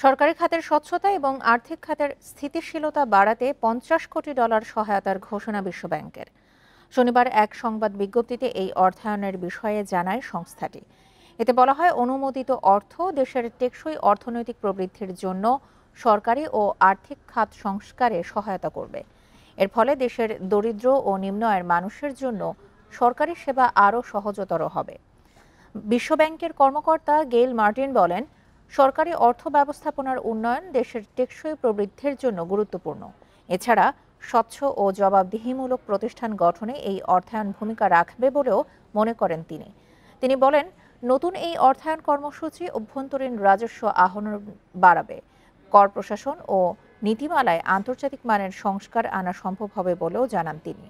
সরকারি খাতের স্বচ্ছতা এবং আর্থিক খাতের স্থিতিশীলতা বাড়াতে $50 কোটি সহায়তার ঘোষণা বিশ্বব্যাংকের। শনিবার এক সংবাদ বিজ্ঞপ্তিতে এই অর্থায়নের বিষয়ে জানায় সংস্থাটি। এতে বলা হয়, অনুমোদিত অর্থ দেশের টেকসই অর্থনৈতিক প্রবৃদ্ধির জন্য সরকারি ও আর্থিক খাত সংস্কারে সহায়তা করবে। এর ফলে দেশের দরিদ্র ও নিম্ন আয়ের মানুষের জন্য সরকারি সেবা আরও সহজতর হবে। বিশ্বব্যাংকের কর্মকর্তা গেইল মার্টিন বলেন, সরকারি অর্থ ব্যবস্থাপনার উন্নয়ন দেশের টেকসই প্রবৃদ্ধির জন্য গুরুত্বপূর্ণ। এছাড়া স্বচ্ছ ও জবাবদিহিমূলক প্রতিষ্ঠান গঠনে এই অর্থায়ন ভূমিকা রাখবে বলেও মনে করেন তিনি। তিনি বলেন, নতুন এই অর্থায়ন কর্মসূচি অভ্যন্তরীণ রাজস্ব আহরণ বাড়াবে, কর প্রশাসন ও নীতিমালায় আন্তর্জাতিক মানের সংস্কার আনা সম্ভব হবে বলেও জানান তিনি।